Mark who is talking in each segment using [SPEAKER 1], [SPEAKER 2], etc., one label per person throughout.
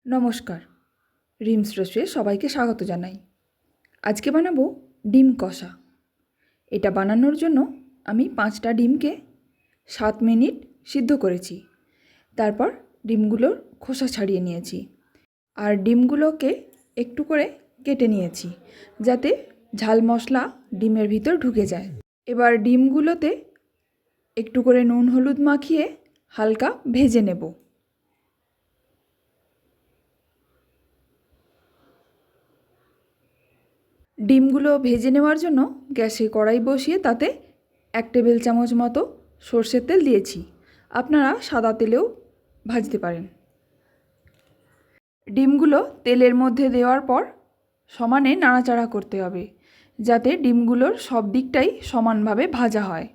[SPEAKER 1] নমস্কার, রিমস রেসিপিতে সবাইকে স্বাগত জানাই। আজকে বানাবো ডিম কষা। এটা বানানোর জন্য আমি 5টা ডিমকে 7 মিনিট সিদ্ধ করেছি। তারপর ডিমগুলোর খোসা ছাড়িয়ে নিয়েছি আর ডিমগুলোকে একটু করে কেটে নিয়েছি যাতে ঝাল মশলা ডিমের ভিতর ঢুকে যায়। এবার ডিমগুলোতে একটু করে নুন হলুদ মাখিয়ে হালকা ভেজে নেব। ডিমগুলো ভেজে নেওয়ার জন্য গ্যাসে কড়াই বসিয়ে তাতে 1 টেবিল চামচ মতো সরষের তেল দিয়েছি। আপনারা সাদা তেলেও ভাজতে পারেন। ডিমগুলো তেলের মধ্যে দেওয়ার পর সমানে নাড়াচাড়া করতে হবে যাতে ডিমগুলোর সব দিকটাই সমানভাবে ভাজা হয়।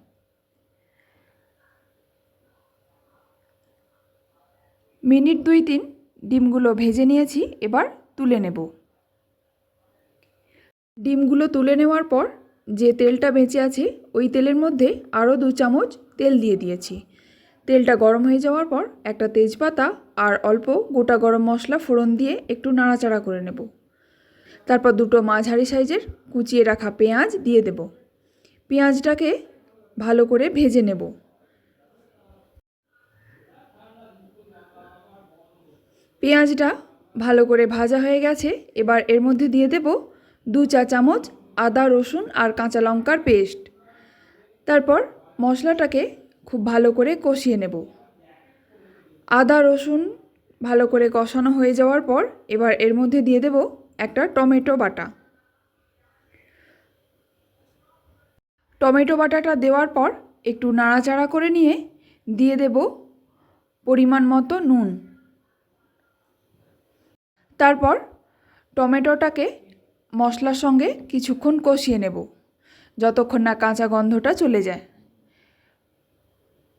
[SPEAKER 1] মিনিট 2-3 ডিমগুলো ভেজে নিয়েছি, এবার তুলে নেব। ডিমগুলো তুলে নেওয়ার পর যে তেলটা বেঁচে আছে ওই তেলের মধ্যে আরও 2 চামচ তেল দিয়ে দিয়েছি। তেলটা গরম হয়ে যাওয়ার পর একটা তেজপাতা আর অল্প গোটা গরম মশলা ফোড়ন দিয়ে একটু নাড়াচাড়া করে নেব। তারপর 2টো মাঝারি সাইজের কুচিয়ে রাখা পেঁয়াজ দিয়ে দেব। পেঁয়াজটাকে ভালো করে ভেজে নেব। পেঁয়াজটা ভালো করে ভাজা হয়ে গেছে, এবার এর মধ্যে দিয়ে দেব 2 চা চামচ আদা রসুন আর কাঁচা লঙ্কার পেস্ট। তারপর মশলাটাকে খুব ভালো করে কষিয়ে নেব। আদা রসুন ভালো করে কষানো হয়ে যাওয়ার পর এবার এর মধ্যে দিয়ে দেব একটা টমেটো বাটা। টমেটো বাটাটা দেওয়ার পর একটু নাড়াচাড়া করে নিয়ে দিয়ে দেব পরিমাণ মতো নুন। তারপর টমেটোটাকে মশলার সঙ্গে কিছুক্ষণ কষিয়ে নেব যতক্ষণ না কাঁচা গন্ধটা চলে যায়।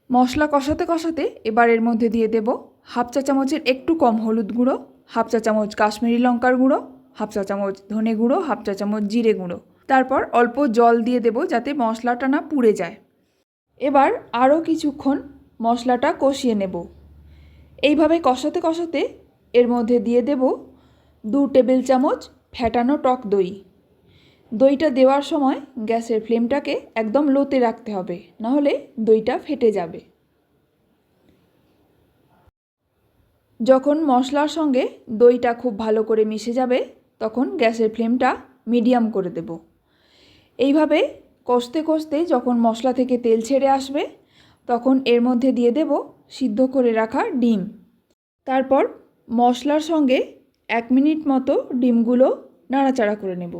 [SPEAKER 1] মশলা কষাতে কষাতে এবার এর মধ্যে দিয়ে দেব 1/2 চা চামচের একটু কম হলুদ গুঁড়ো, 1/2 চা চামচ কাশ্মীরি লঙ্কার গুঁড়ো, 1/2 চা চামচ ধনে গুঁড়ো, 1/2 চা চামচ জিরে গুঁড়ো। তারপর অল্প জল দিয়ে দেব যাতে মশলাটা না পুড়ে যায়। এবার আরও কিছুক্ষণ মশলাটা কষিয়ে নেব। এইভাবে কষাতে কষাতে এর মধ্যে দিয়ে দেব 2 টেবিল চামচ ফ্যাটানো টক দই। দইটা দেওয়ার সময় গ্যাসের ফ্লেমটাকে একদম লোতে রাখতে হবে, নাহলে দইটা ফেটে যাবে। যখন মশলার সঙ্গে দইটা খুব ভালো করে মিশে যাবে তখন গ্যাসের ফ্লেমটা মিডিয়াম করে দেব। এইভাবে কষতে কষতে যখন মশলা থেকে তেল ছেড়ে আসবে তখন এর মধ্যে দিয়ে দেব সিদ্ধ করে রাখা ডিম। তারপর মশলার সঙ্গে 1 মিনিট মতো ডিমগুলো নাড়াচাড়া করে নেব।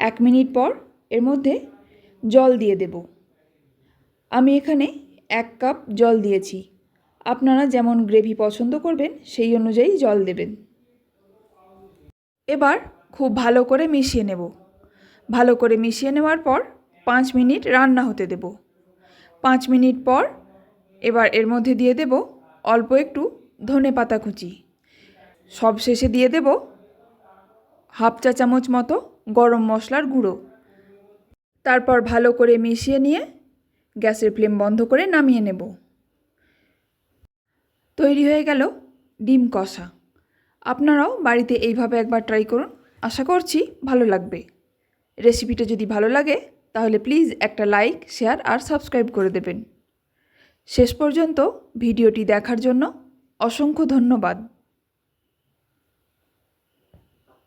[SPEAKER 1] 1 মিনিট পর এর মধ্যে জল দিয়ে দেব। আমি এখানে 1 কাপ জল দিয়েছি। আপনারা যেমন গ্রেভি পছন্দ করবেন সেই অনুযায়ী জল দেবেন। এবার খুব ভালো করে মিশিয়ে নেব। ভালো করে মিশিয়ে নেওয়ার পর 5 মিনিট রান্না হতে দেব। 5 মিনিট পর এবার এর মধ্যে দিয়ে দেব অল্প একটু ধনেপাতা কুচি। সব শেষে দিয়ে দেব 1/2 চা চামচ মতো গরম মশলার গুঁড়ো। তারপর ভালো করে মিশিয়ে নিয়ে গ্যাসের ফ্লেম বন্ধ করে নামিয়ে নেব। তৈরি হয়ে গেল ডিম কষা। আপনারাও বাড়িতে এইভাবে একবার ট্রাই করুন, আশা করছি ভালো লাগবে। রেসিপিটা যদি ভালো লাগে তাহলে প্লিজ একটা লাইক, শেয়ার আর সাবস্ক্রাইব করে দেবেন। শেষ পর্যন্ত ভিডিওটি দেখার জন্য অসংখ্য ধন্যবাদ।